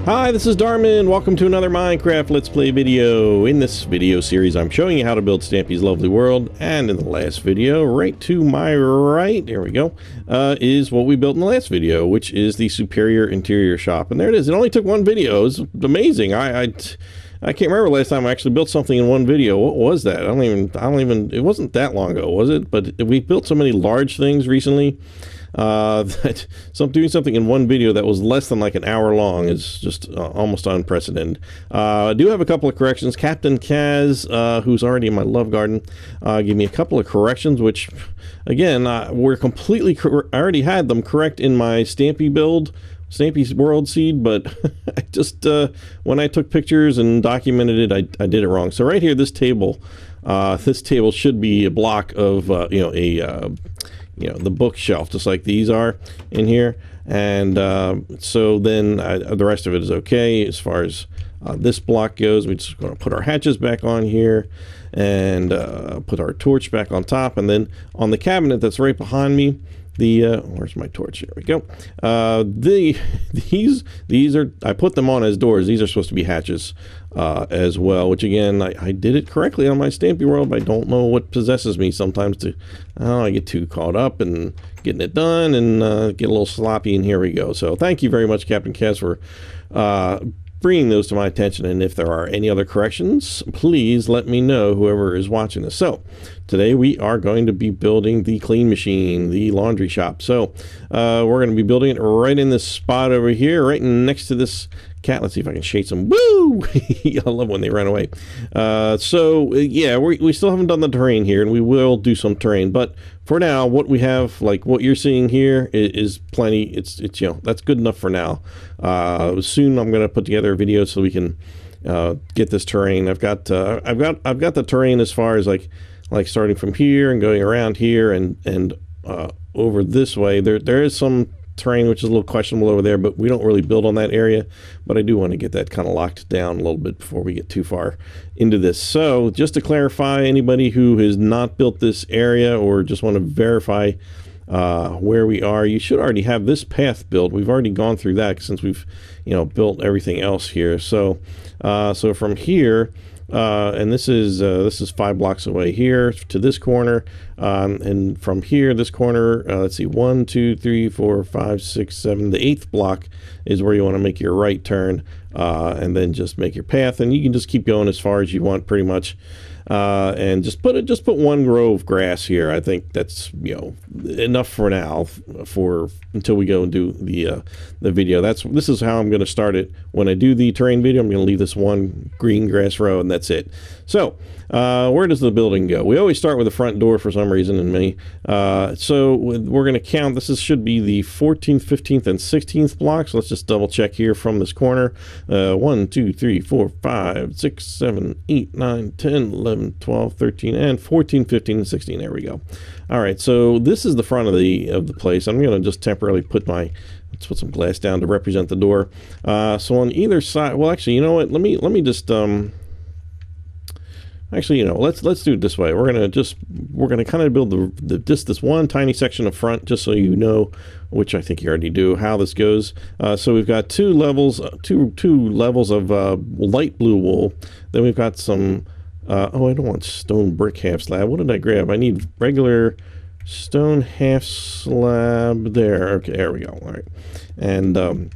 Hi, this is Darman. Welcome to another Minecraft Let's Play video. In this video series, I'm showing you how to build Stampy's lovely world. And in the last video, right to my right, there we go, is what we built in the last video, which is the superior interior shop. And there it is. It only took one video. It's amazing. I can't remember last time I actually built something in one video. What was that? I don't even, it wasn't that long ago, was it? But we built so many large things recently. That doing something in one video that was less than like an hour long is just almost unprecedented. I do have a couple of corrections. Captain Kaz, who's already in my love garden, gave me a couple of corrections, which again, were completely I already had them correct in my Stampy build, Stampy's World Seed, but I just when I took pictures and documented it, I did it wrong. So right here, this table should be a block of the bookshelf, just like these are in here. And so then the rest of it is okay as far as this block goes. We're just going to put our hatches back on here and put our torch back on top. And then on the cabinet that's right behind me, where's my torch? Here we go. These are, I put them on as doors. These are supposed to be hatches as well, which again, I did it correctly on my Stampy world, but I don't know what possesses me sometimes I get too caught up in getting it done and get a little sloppy, and here we go. So thank you very much, Captain Cass, for bringing those to my attention, and if there are any other corrections, please let me know, whoever is watching this. So today we are going to be building the clean machine, the laundry shop. So we're going to be building it right in this spot over here, right next to this cat. Let's see if I can shade some. Woo! I love when they run away. So yeah, we still haven't done the terrain here, and we will do some terrain, but for now, what we have, like what you're seeing here, is plenty. It's that's good enough for now. Soon I'm going to put together a video so we can get this terrain. I've got the terrain as far as like starting from here and going around here and over this way. There is some terrain which is a little questionable over there, but we don't really build on that area. But I do want to get that kind of locked down a little bit before we get too far into this. So just to clarify, anybody who has not built this area or just want to verify where we are, you should already have this path built. We've already gone through that since we've built everything else here. So so from here, and this is 5 blocks away here to this corner, and from here, this corner, let's see, 1 2 3 4 5 6 7, the 8th block is where you want to make your right turn, and then just make your path, and you can just keep going as far as you want, pretty much. And just put one row of grass here. I think that's enough for now, until we go and do the video. This is how I'm going to start it. When I do the terrain video, I'm going to leave this one green grass row, and that's it. So where does the building go? We always start with the front door for some reason in me. So we're going to count. This should be the 14th, 15th, and 16th blocks. So let's just double check here from this corner. 1 2 3 4 5 6 7 8 9 10 11 12 13 and 14 15 and 16. There we go. All right, so this is the front of the place. I'm going to just temporarily let's put some glass down to represent the door. So on either side, well, actually, you know what, let me just actually, let's do it this way. We're gonna kind of build this one tiny section of front, just so you know, which I think you already do, how this goes. So we've got two levels of light blue wool. Then we've got some oh, I don't want stone brick half slab. What did I grab? I need regular stone half slab there. Okay, there we go. All right, and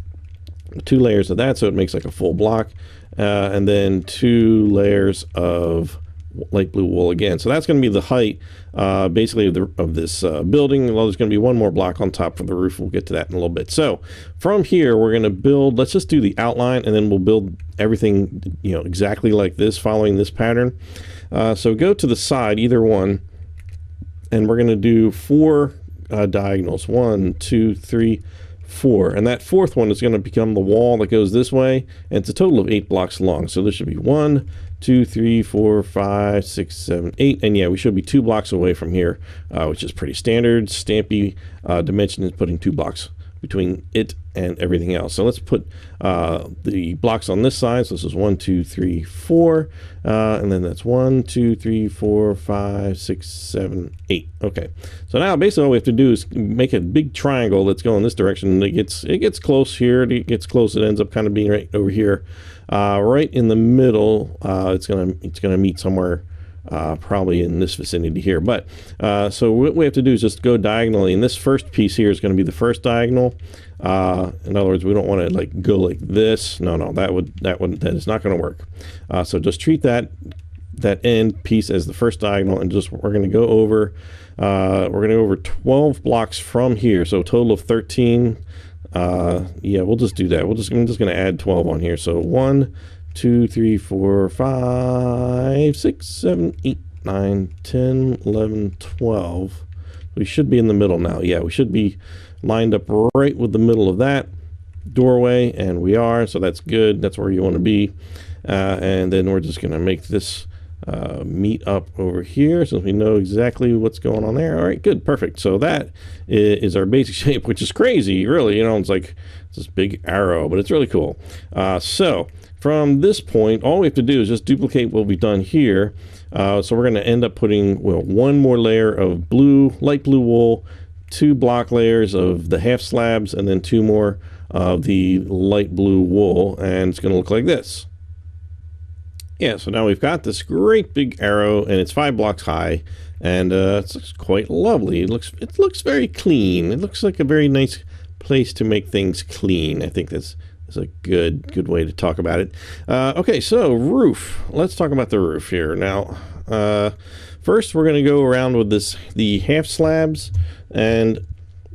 2 layers of that, so it makes like a full block, and then 2 layers of light blue wool again. So that's going to be the height, basically, of this building. Well, there's going to be one more block on top for the roof. We'll get to that in a little bit. So from here, we're going to build. Let's just do the outline, and then we'll build everything, exactly like this, following this pattern. So go to the side, either one, and we're going to do 4 diagonals. 1 2 3 4, and that 4th one is going to become the wall that goes this way, and it's a total of 8 blocks long. So this should be 1 2 3 4 5 6 7 8, and yeah, we should be 2 blocks away from here, which is pretty standard. Stampy dimension is putting 2 blocks between it and everything else. So let's put the blocks on this side. So this is 1, 2, 3, 4, and then that's 1, 2, 3, 4, 5, 6, 7, 8. Okay. So now basically all we have to do is make a big triangle that's going this direction. It gets close here. It gets close. It ends up kind of being right over here, right in the middle. It's gonna meet somewhere. Probably in this vicinity here, but so what we have to do is just go diagonally, and this first piece here is going to be the first diagonal. In other words, we don't want to like go like this. No, that is not going to work. So just treat that end piece as the first diagonal, and we're going to go over 12 blocks from here, so a total of 13. Yeah, we'll just do that. I'm just going to add 12 on here. So 1, 2, 3, 4, 5, 6, 7, 8, 9, 10, 11, 12. We should be in the middle now. Yeah, we should be lined up right with the middle of that doorway, and we are, so that's good. That's where you want to be. And then we're just going to make this meet up over here so we know exactly what's going on there. All right, good, perfect. So that is our basic shape, which is crazy, really. You know, it's like this big arrow, but it's really cool. So from this point, all we have to do is just duplicate what we've done here. So we're going to end up putting, well, one more layer of light blue wool, 2 block layers of the half slabs, and then 2 more of the light blue wool, and it's going to look like this. Yeah, so now we've got this great big arrow, and it's 5 blocks high, and it's quite lovely. It looks very clean. It looks like a very nice place to make things clean. I think that's a good way to talk about it. Okay, so roof. Let's talk about the roof here. Now, first we're going to go around with the half slabs, and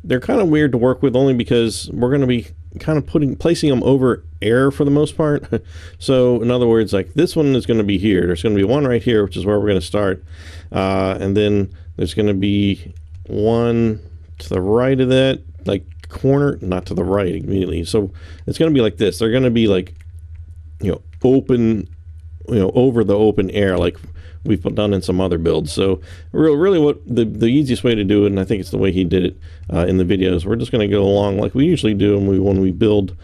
they're kind of weird to work with only because we're going to be kind of placing them over air for the most part. So in other words, like this one is going to be here. There's going to be one right here, which is where we're going to start. And then there's going to be one to the right of that, like corner, not to the right immediately. So it's going to be like this. They're going to be like, open, over the open air, like we've done in some other builds. So really what the easiest way to do it, and I think it's the way he did it in the videos, we're just going to go along like we usually do when we build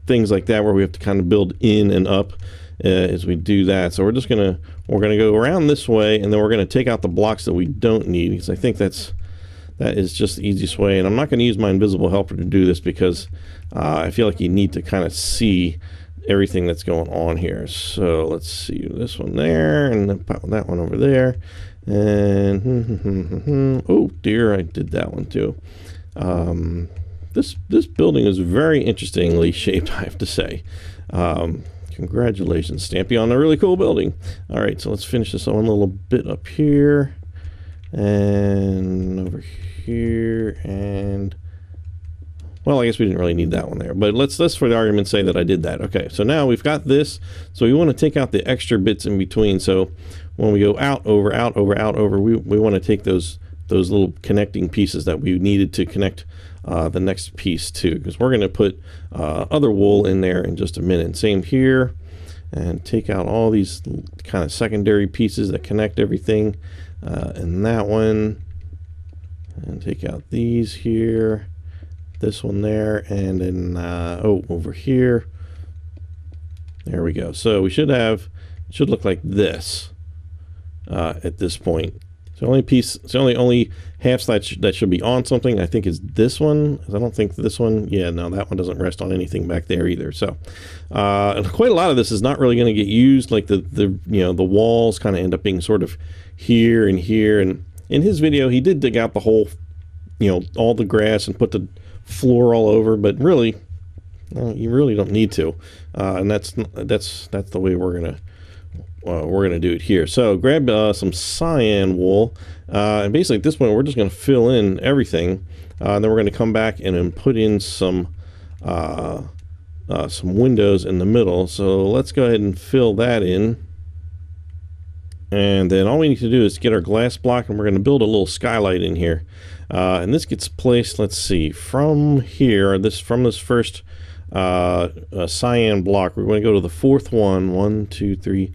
things like that, where we have to kind of build in and up as we do that. So we're going to go around this way, and then we're going to take out the blocks that we don't need, because I think that is just the easiest way. And I'm not going to use my invisible helper to do this because I feel like you need to kind of see everything that's going on here. So let's see, this one there, and that one over there, and oh dear, I did that one too. This building is very interestingly shaped, I have to say. Congratulations, Stampy, on a really cool building. All right, so let's finish this one little bit up here, and over here, and well, I guess we didn't really need that one there, but let's for the argument say that I did that. Okay, so now we've got this, so we want to take out the extra bits in between. So when we go out over, we want to take those little connecting pieces that we needed to connect the next piece to, because we're going to put other wool in there in just a minute. Same here, and take out all these kind of secondary pieces that connect everything, and that one, and take out these here, this one there, and then over here. There we go. So we should look like this at this point. So the only half that should be on something, I think, is this one. I don't think this one, yeah, no, that one doesn't rest on anything back there either. So and quite a lot of this is not really going to get used. Like the walls kind of end up being sort of here and here. And in his video, he did dig out the whole, all the grass and put the floor all over, but really, you really don't need to. And that's the way we're gonna do it here. So grab some cyan wool, and basically at this point we're just going to fill in everything, and then we're going to come back and then put in some windows in the middle. So let's go ahead and fill that in, and then all we need to do is get our glass block, and we're going to build a little skylight in here, and this gets placed, let's see, from here, from this first cyan block, we're going to go to the fourth one. 1, 2, 3,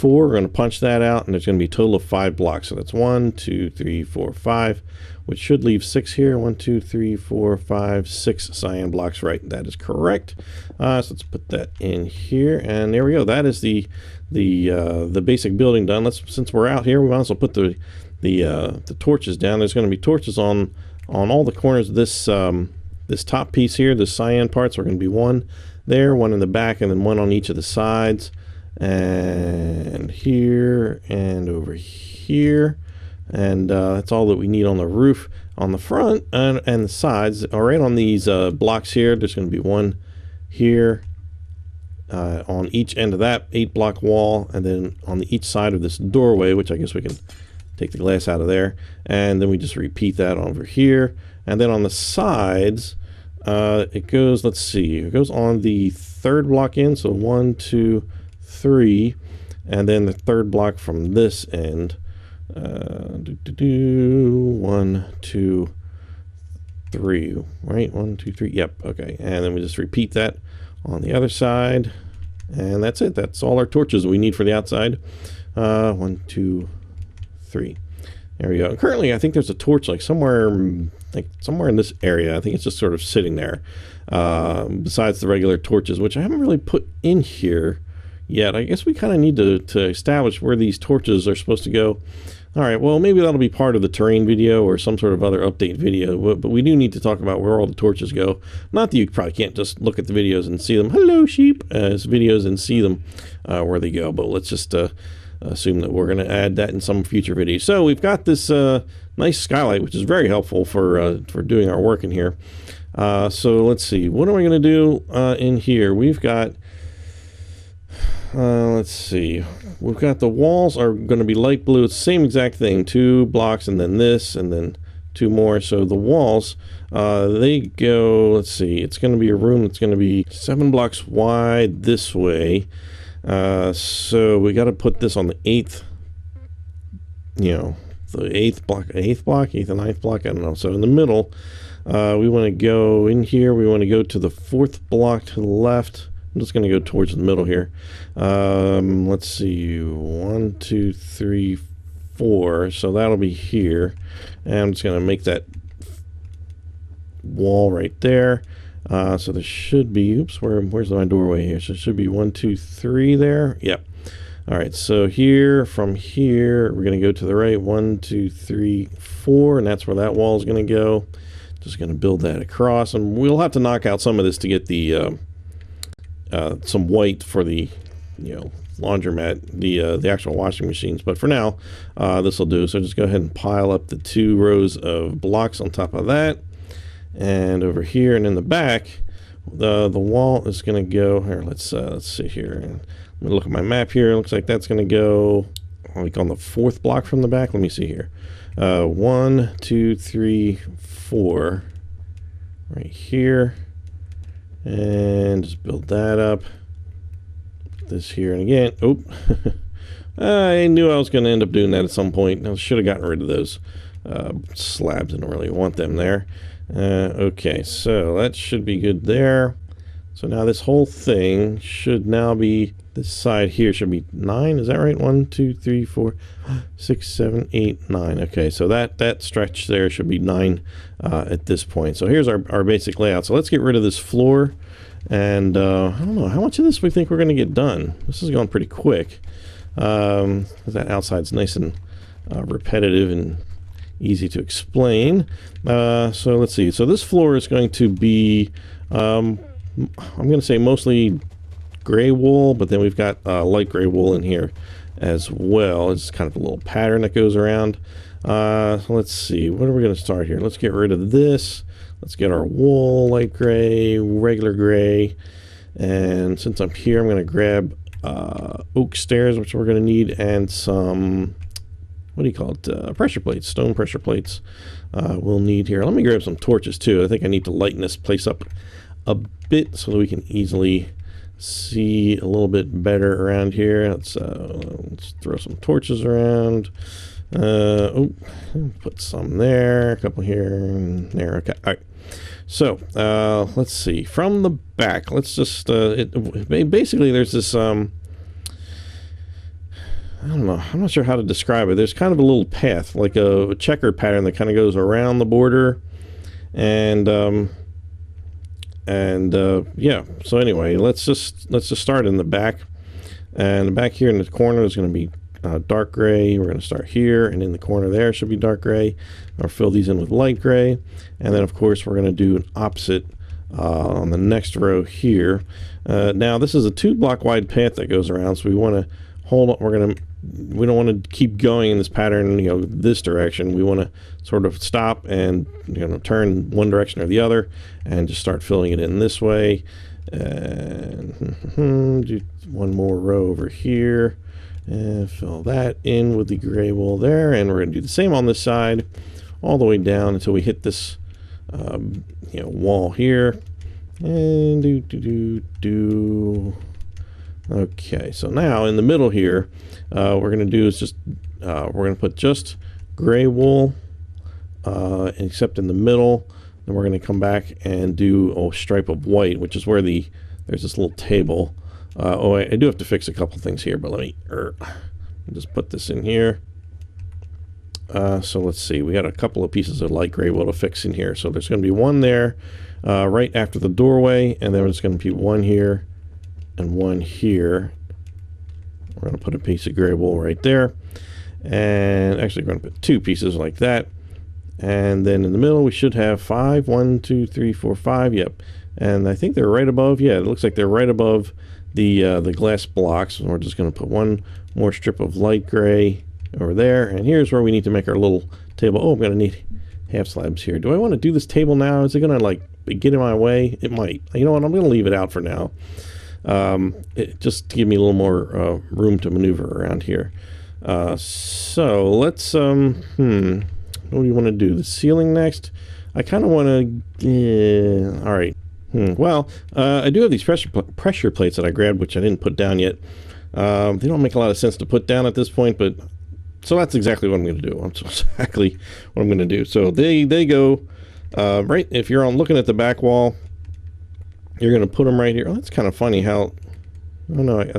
4. We're going to punch that out, and there's going to be a total of 5 blocks. So that's 1, 2, 3, 4, 5, which should leave 6 here. 1, 2, 3, 4, 5, 6 cyan blocks. Right, that is correct. So let's put that in here, and there we go. That is the basic building done. Since we're out here, we might as well put the torches down. There's going to be torches on all the corners of this this top piece here, the cyan parts. Are going to be 1 there, 1 in the back, and then 1 on each of the sides, and here and over here, and that's all that we need on the roof. On the front and the sides, all right, on these blocks here, there's going to be 1 here on each end of that 8-block wall, and then on each side of this doorway, which I guess we can take the glass out of there, and then we just repeat that over here. And then on the sides, it goes, let's see, it goes on the 3rd block in, so 1, 2, 3, and then the 3rd block from this end. 1, 2, 3, right? 1, 2, 3, yep, okay. And then we just repeat that on the other side, and that's it. That's all our torches we need for the outside. 1, 2, 3. There we go. And currently, I think there's a torch somewhere in this area. I think it's just sort of sitting there, besides the regular torches, which I haven't really put in here yet. I guess we kind of need to establish where these torches are supposed to go. All right, well, maybe that'll be part of the terrain video or some sort of other update video, but we do need to talk about where all the torches go. Not that you probably can't just look at the videos and see them, hello sheep, as videos, and see them where they go, but let's just assume that we're going to add that in some future video. So we've got this nice skylight, which is very helpful for doing our work in here. So let's see, what am I going to do in here? We've got, let's see, we've got the walls are going to be light blue. It's the same exact thing, 2 blocks and then this and then 2 more. So the walls, they go, let's see, it's going to be a room that's going to be 7 blocks wide this way. So we got to put this on the 8th, the 8th block, 8th and 9th block, I don't know. So in the middle, we want to go in here, we want to go to the 4th block to the left. I'm just going to go towards the middle here. Let's see, 1, 2, 3, 4. So that'll be here. And I'm just going to make that wall right there. So there should be, oops, where's my doorway here? So it should be 1, 2, 3 there. Yep. All right, so from here, we're going to go to the right, 1, 2, 3, 4, and that's where that wall is going to go. Just going to build that across, and we'll have to knock out some of this to get the some white for the laundromat, the actual washing machines. But for now, this will do. So just go ahead and pile up the 2 rows of blocks on top of that. And over here and in the back, the wall is going to go here. Let's see here. I'm going to look at my map here. It looks like that's going to go like on the 4th block from the back. Let me see here. 1, 2, 3, 4 right here, and just build that up. Put this here, and again, oh, I knew I was going to end up doing that at some point. I should have gotten rid of those slabs. I don't really want them there. Okay, so that should be good there. So now this whole thing should now be, this side here should be 9. Is that right? 1, 2, 3, 4, 6, 7, 8, 9. Okay, so that stretch there should be 9 at this point. So here's our basic layout. So let's get rid of this floor. And I don't know, how much of this we think we're going to get done? This is going pretty quick. That outside's nice and repetitive and easy to explain. So let's see. So this floor is going to be, I'm going to say mostly gray wool, but then we've got light gray wool in here as well. It's kind of a little pattern that goes around. Let's see. What are we going to start here? Let's get rid of this. Let's get our wool, light gray, regular gray. And since I'm here, I'm going to grab oak stairs, which we're going to need, and some, what do you call it, pressure plates, stone pressure plates we'll need here. Let me grab some torches too. I think I need to lighten this place up a bit so that we can easily see a little bit better around here. Let's throw some torches around. Put some there, a couple here and there. Okay, all right. So let's see, from the back, let's just basically there's this I don't know. I'm not sure how to describe it. There's kind of a little path, like a checker pattern that kind of goes around the border, and yeah. So anyway, let's just start in the back, and back here in the corner is going to be dark gray. We're going to start here, and in the corner there should be dark gray. I'll fill these in with light gray, and then of course we're going to do an opposite on the next row here. Now this is a 2-block wide path that goes around, so we want to hold on. We don't want to keep going in this pattern, you know, this direction. We want to sort of stop and, you know, turn one direction or the other and just start filling it in this way. And do one more row over here and fill that in with the gray wool there. And we're going to do the same on this side all the way down until we hit this, you know, wall here. And Okay, so now in the middle here, we're going to do is just, we're going to put just gray wool, except in the middle. Then we're going to come back and do a stripe of white, which is where there's this little table. I do have to fix a couple things here, but let me just put this in here. So let's see, we got a couple of pieces of light gray wool to fix in here. So there's going to be one there right after the doorway, and then there's going to be one here and one here. We're going to put a piece of gray wool right there, and actually we're going to put 2 pieces like that, and then in the middle we should have 5. 1, 2, 3, 4, 5. Yep, and I think they're right above. Yeah, it looks like they're right above the glass blocks. And we're just going to put one more strip of light gray over there, and here's where we need to make our little table. Oh, I'm going to need half slabs here. Do I want to do this table now? Is it going to like get in my way? It might. You know what? I'm going to leave it out for now. Just to give me a little more room to maneuver around here. So let's what do you want to do? The ceiling next? I kind of want to all right. Well, I do have these pressure plates that I grabbed, which I didn't put down yet. They don't make a lot of sense to put down at this point, but so that's exactly what I'm going to do. That's exactly what I'm going to do. So they go right. If you're looking at the back wall, you're going to put them right here. Oh, that's kind of funny how, I don't know, I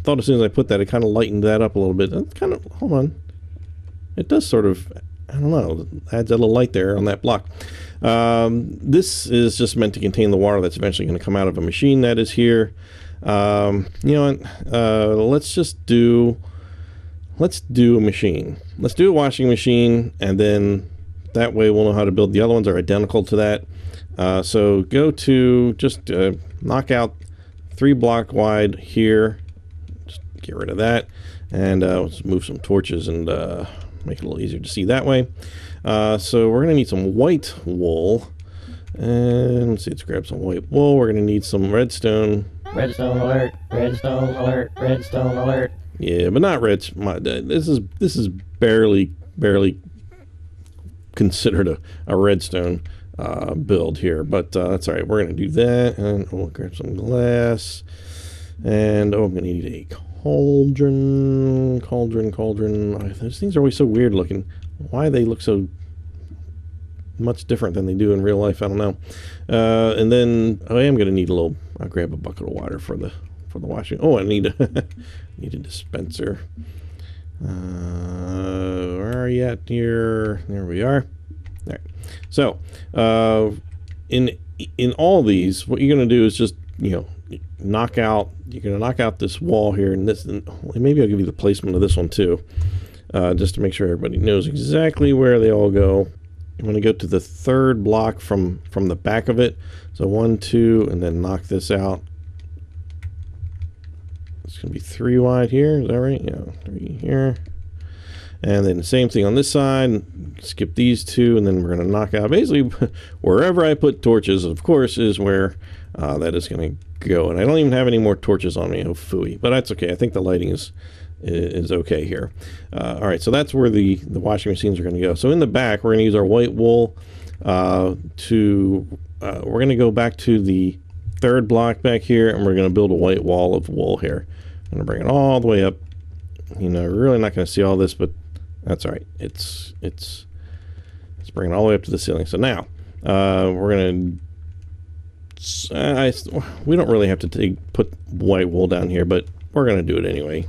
thought as soon as I put that, it kind of lightened that up a little bit. That's kind of, hold on. It does sort of, I don't know, adds a little light there on that block. This is just meant to contain the water that's eventually going to come out of a machine that is here. You know what, let's do a machine. Let's do a washing machine, and then that way we'll know how to build. The other ones are identical to that. So go to just knock out 3 block wide here. Just get rid of that, and let's move some torches and make it a little easier to see that way. So we're gonna need some white wool, and let's see, let's grab some white wool. We're gonna need some redstone. Redstone alert! Redstone alert! Redstone alert! Yeah, but not red. This is barely considered a redstone build here, but that's all right. We're gonna do that, and we'll grab some glass, and I'm gonna need a cauldron. Those things are always so weird looking. Why they look so much different than they do in real life, I don't know. And then I am gonna need I'll grab a bucket of water for the washing. Oh, I need need a dispenser. Where are you at here? There we are. All right. So in all these, what you're going to do is just, you know, you're going to knock out this wall here, and this, and maybe I'll give you the placement of this one too, just to make sure everybody knows exactly where they all go. I'm going to go to the 3rd block from the back of it. So 1, 2, and then knock this out. It's going to be 3 wide here. Is that right? Yeah, 3 here. And then the same thing on this side. Skip these 2, and then we're going to knock out basically wherever I put torches, of course, is where that is going to go. And I don't even have any more torches on me. Oh, phooey. But that's okay. I think the lighting is okay here. All right, so that's where the washing machines are going to go. So in the back, we're going to use our white wool we're going to go back to the 3rd block back here, and we're going to build a white wall of wool here. I'm going to bring it all the way up. You know, we're really not going to see all this, but that's all right. It's bringing it all the way up to the ceiling. So now we're going to, we don't really have to put white wool down here, but we're going to do it anyway,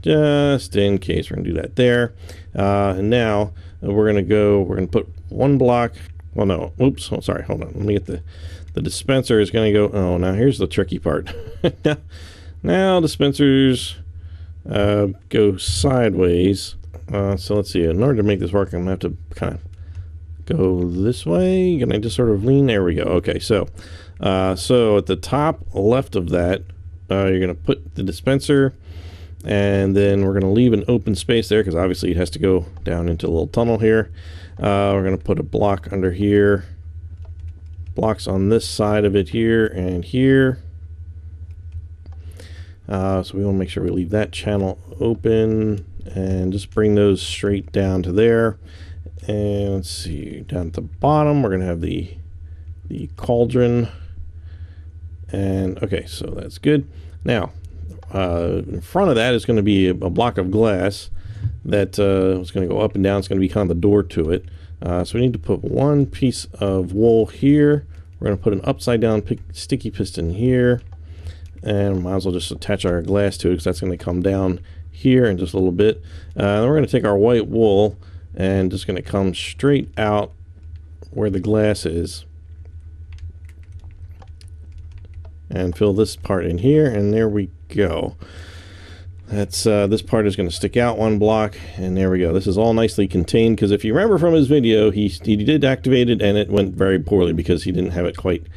just in case. We're going to do that there. And now we're going to put one block. Well, no, oops, oh, sorry, hold on. Let me get the dispenser is going to go. Oh, now here's the tricky part. now dispensers go sideways. So let's see. In order to make this work, I'm going to have to kind of go this way. Can I just sort of lean? There we go. Okay, so at the top left of that, you're going to put the dispenser, and then we're going to leave an open space there because obviously it has to go down into a little tunnel here. We're going to put a block under here, blocks on this side of it here and here. So we want to make sure we leave that channel open and just bring those straight down to there. And let's see, down at the bottom we're going to have the cauldron. And okay, so that's good. Now in front of that is going to be a block of glass that is going to go up and down. It's going to be kind of the door to it. So we need to put one piece of wool here. We're going to put an upside down sticky piston here, and might as well just attach our glass to it because that's going to come down here in just a little bit. Then we're going to take our white wool and just going to come straight out where the glass is and fill this part in here, and there we go. That's this part is going to stick out one block, and there we go. This is all nicely contained because if you remember from his video, he did activate it and it went very poorly because he didn't have it quite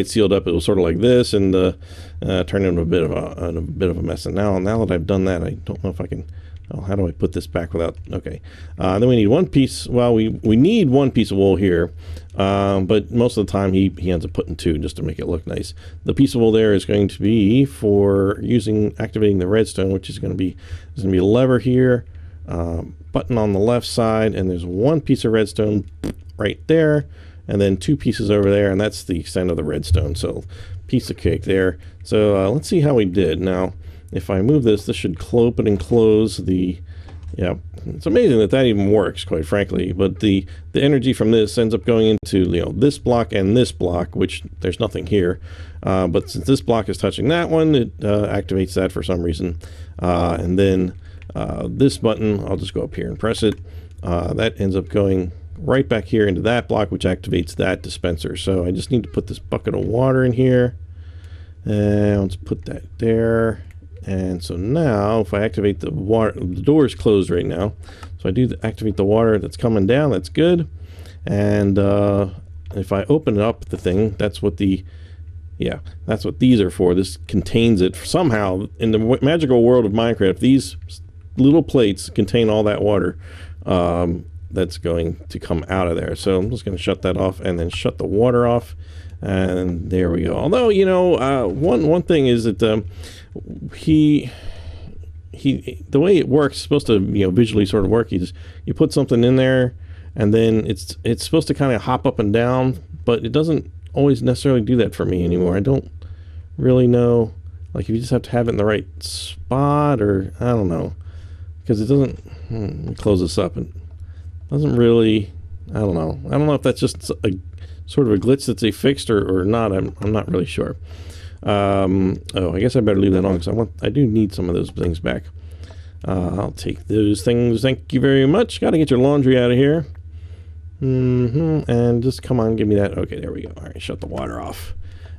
sealed up. It was sort of like this, and turned into a bit of a mess. And now that I've done that, I don't know if I can. Oh, how do I put this back without? Okay. Then we need one piece. Well, we need one piece of wool here, but most of the time he ends up putting two just to make it look nice. The piece of wool there is going to be for activating the redstone, which is going to be a lever here, button on the left side, and there's one piece of redstone right there, and then two pieces over there, and that's the extent of the redstone. So piece of cake there. So let's see how we did now. If I move this should open and close the, yeah, it's amazing that even works, quite frankly. But the energy from this ends up going into, this block and this block, which there's nothing here. But since this block is touching that one, it activates that for some reason. And then this button, I'll just go up here and press it. That ends up going right back here into that block, which activates that dispenser. So I just need to put this bucket of water in here. And let's put that there. And so now if I activate the water, the door is closed right now, so I do activate the water that's coming down. That's good. And if I open up the thing, that's what these are for. This contains it somehow. In the magical world of Minecraft, these little plates contain all that water that's going to come out of there. So I'm just going to shut that off and then shut the water off. And there we go. Although, one thing is that the way it works is supposed to, visually sort of work. You put something in there, and then it's supposed to kind of hop up and down, but it doesn't always necessarily do that for me anymore. I don't really know, like, if you just have to have it in the right spot, or I don't know, because it doesn't. Let me close this up. And doesn't really. I don't know if that's just a sort of a glitch that they fixed or not. I'm not really sure. I guess I better leave that on because I do need some of those things back. I'll take those things. Thank you very much. Got to get your laundry out of here. And just come on, give me that. Okay, there we go. All right, shut the water off.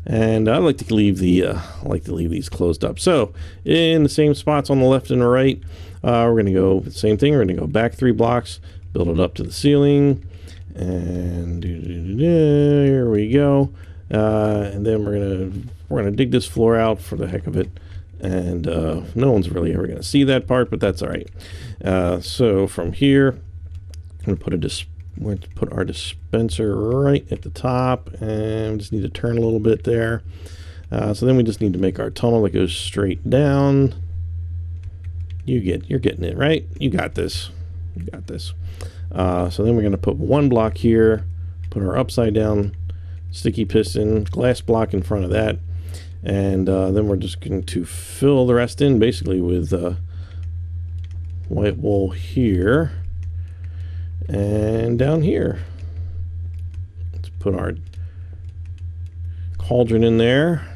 And I like to leave these closed up. So in the same spots on the left and the right, we're going to go the same thing. We're going to go back 3 blocks, build it up to the ceiling. And here we go. And then we're gonna dig this floor out for the heck of it, and no one's really ever gonna see that part, but that's all right. So from here, I'm gonna put our dispenser right at the top, and we just need to turn a little bit there. So then we just need to make our tunnel that goes straight down. You're getting it right. You got this. You got this. So then we're going to put one block here, put our upside down sticky piston, glass block in front of that, and then we're just going to fill the rest in basically with white wool here and down here. Let's put our cauldron in there,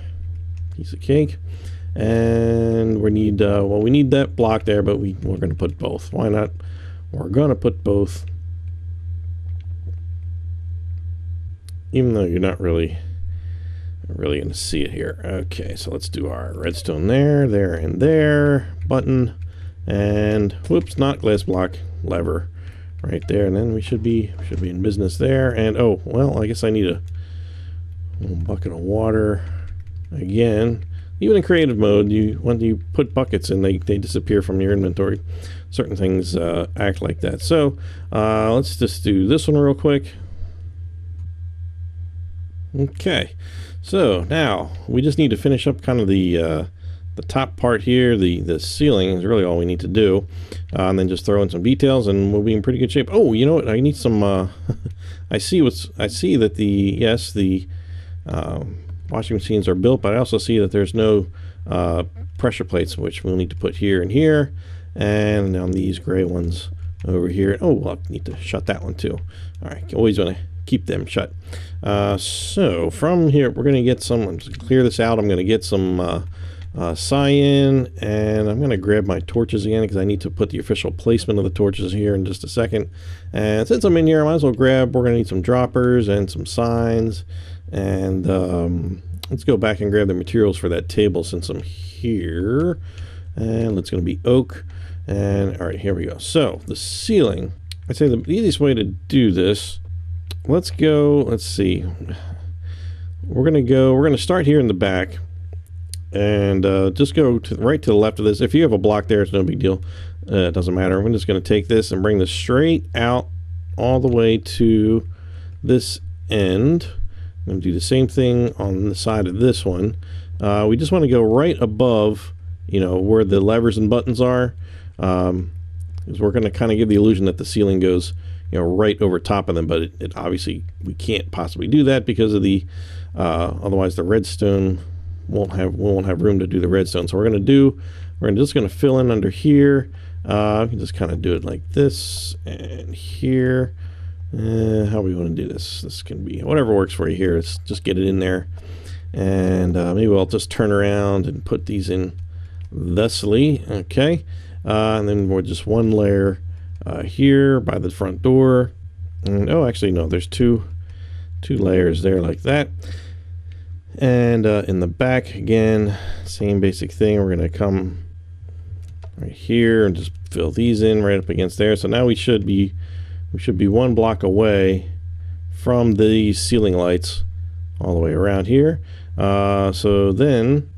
piece of cake, And we need, well, we need that block there, but we're going to put both. Why not? We're going to put both. Even though you're not really going to see it here. Okay, so let's do our redstone there, there, and there. Button. And, whoops, not glass block, lever. Right there, and then we should be in business there. And oh, well, I guess I need a bucket of water again. Even in creative mode, when you put buckets in, they disappear from your inventory. Certain things act like that. So let's just do this one real quick. Okay, so now we just need to finish up kind of the top part here. The ceiling is really all we need to do, and then just throw in some details and we'll be in pretty good shape. Oh, you know what, I need some I see that the washing machines are built, but I also see that there's no pressure plates, which we'll need to put here and here, and on these gray ones over here. Oh, we'll need to shut that one too. All right, always want to keep them shut. So from here we're going to get some, I'm just clear this out, I'm going to get some cyan, and I'm going to grab my torches again because I need to put the official placement of the torches here in just a second. And since I'm in here, I might as well grab, we're going to need some droppers and some signs. And let's go back and grab the materials for that table since I'm here. And it's going to be oak. And all right, here we go. So the ceiling, I'd say the easiest way to do this, let's see. We're going to start here in the back. And just go right to the left of this. If you have a block there, it's no big deal. It doesn't matter. I'm just going to take this and bring this straight out all the way to this end. I'm going to do the same thing on the side of this one. We just want to go right above, where the levers and buttons are. Because we're going to kind of give the illusion that the ceiling goes, right over top of them. But it obviously, we can't possibly do that because of the, otherwise the redstone we won't have room to do the redstone. So we're just going to fill in under here. We can just kind of do it like this and here. How we want to do this? This can be whatever works for you here. Let's just get it in there. And maybe I'll just turn around and put these in thusly. Okay. And then we're just one layer here by the front door. And oh, actually no, there's two layers there like that. And in the back, again, same basic thing. We're going to come right here and just fill these in right up against there. So now we should be one block away from the ceiling lights all the way around here. So then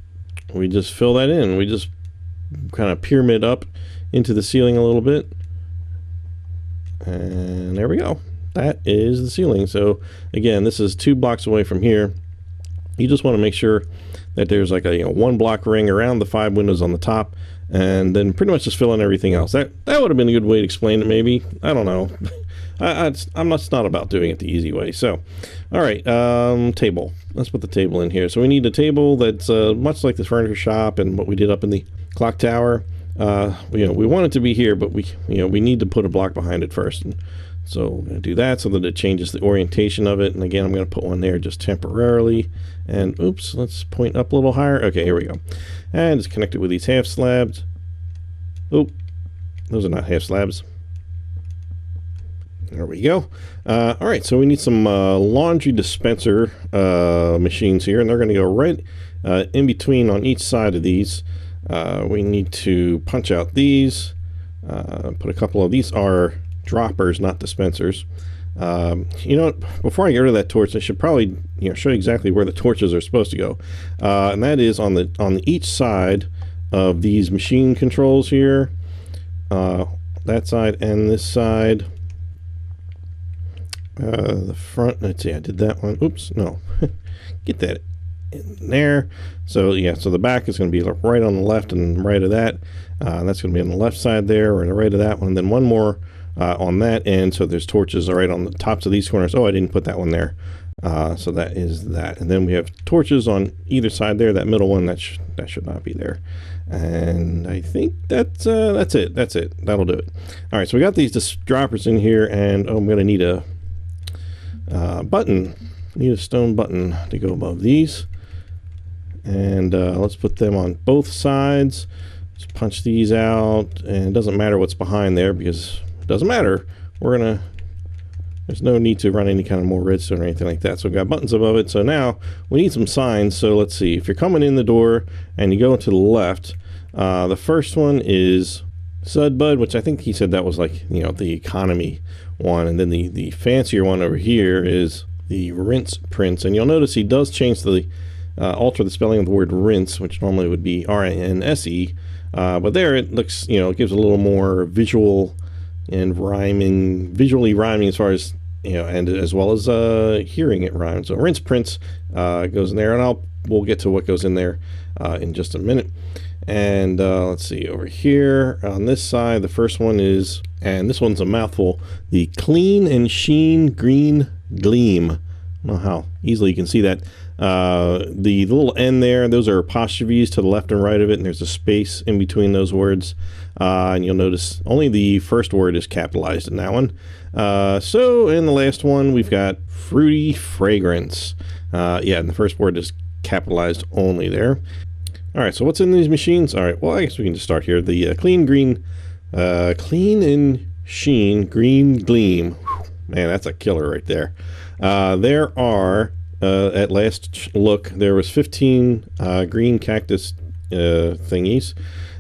we just fill that in. We just kind of pyramid up into the ceiling a little bit. And there we go. That is the ceiling. So again, this is 2 blocks away from here. You just want to make sure that there's like a 1 block ring around the 5 windows on the top, and then pretty much just fill in everything else. That would have been a good way to explain it, maybe. I don't know. I'm not about doing it the easy way. So, all right, table. Let's put the table in here. So we need a table that's much like the furniture shop and what we did up in the clock tower. We want it to be here, but we need to put a block behind it first. And so we're going to do that so that it changes the orientation of it. And again, I'm going to put one there just temporarily. And oops, let's point up a little higher. Okay, here we go. And just connect it with these half slabs. Oh, those are not half slabs. There we go. All right, so we need some laundry dispenser machines here, and they're going to go right in between on each side of these. We need to punch out these. Put a couple of these are droppers, not dispensers. Before I get rid of that torch, I should probably show you exactly where the torches are supposed to go, and that is on each side of these machine controls here. That side and this side. The front. Let's see. I did that one. Oops. No. Get that in there. So yeah. So the back is going to be right on the left and right of that. That's going to be on the left side there, or the right of that one. And then one more. On that end, so there's torches right on the tops of these corners. Oh, I didn't put that one there. So that is that. And then we have torches on either side there. That middle one, that should not be there. And I think that's it. That's it. That'll do it. All right, so we got these droppers in here, and I'm going to need a button. I need a stone button to go above these. And let's put them on both sides. Just punch these out, and it doesn't matter what's behind there because it doesn't matter. There's no need to run any kind of more redstone or anything like that. So we've got buttons above it. So now we need some signs. So let's see. If you're coming in the door and you go to the left, the first one is Sudbud, which I think he said that was like, you know, the economy one. And then the fancier one over here is the Rinse Prince. And you'll notice he does change the alter the spelling of the word rinse, which normally would be R-I-N-S-E. But there it looks, you know, it gives a little more visual and visually rhyming as far as, you know, and as well as hearing it rhyme. So Rinse Prince goes in there, and we'll get to what goes in there in just a minute. And let's see, over here on this side, the first one is, and this one's a mouthful, the Clean and Sheen Green Gleam. I don't know how easily you can see that. The little N there, those are apostrophes to the left and right of it, and there's a space in between those words. And you'll notice only the first word is capitalized in that one. So in the last one, we've got Fruity Fragrance. Yeah, and the first word is capitalized only there. All right, so what's in these machines? All right, well, I guess we can just start here. The Clean and Sheen Green Gleam. Whew, man, that's a killer right there. There are, at last look, there was 15 green cactus thingies.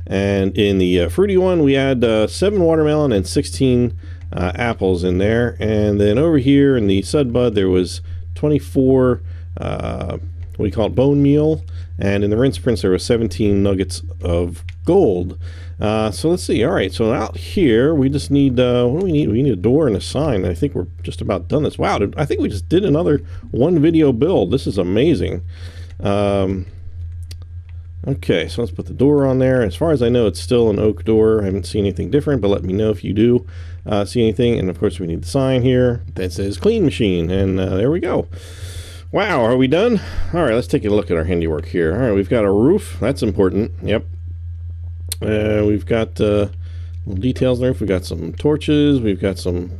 And in the fruity one, we had 7 watermelon and 16 apples in there. And then over here in the Sudbud, there was 24, what do you call it, bone meal. And in the Rinse Prince, there was 17 nuggets of gold. So let's see. All right, so out here, we just need, what do we need? We need a door and a sign. I think we're just about done this. Wow, I think we just did another one video build. This is amazing. Okay, so let's put the door on there. As far as I know, it's still an oak door. I haven't seen anything different, but let me know if you do see anything. And of course, we need the sign here that says Clean Machine. And there we go. Wow, are we done? All right, let's take a look at our handiwork here. All right, we've got a roof. That's important. Yep. We've got little details on the roof. We've got some torches. We've got some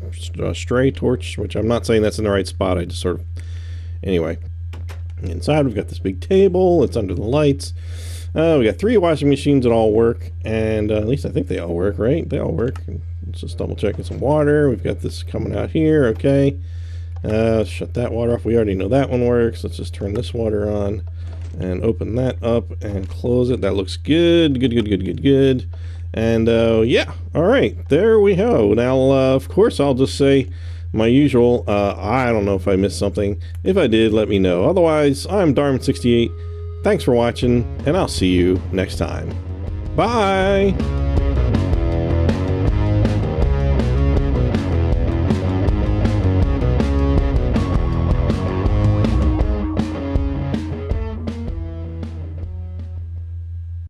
stray torch, which I'm not saying that's in the right spot. I just sort of... Anyway. Inside, we've got this big table. It's under the lights. We got 3 washing machines that all work. And at least I think they all work, right? They all work. Let's just double check. Some water. We've got this coming out here. Okay. Shut that water off. We already know that one works. Let's just turn this water on and open that up and close it. That looks good. Good. And yeah, all right, there we go. Now of course I'll just say my usual, I don't know if I missed something. If I did, let me know. Otherwise, I'm Darman68. Thanks for watching, and I'll see you next time. Bye.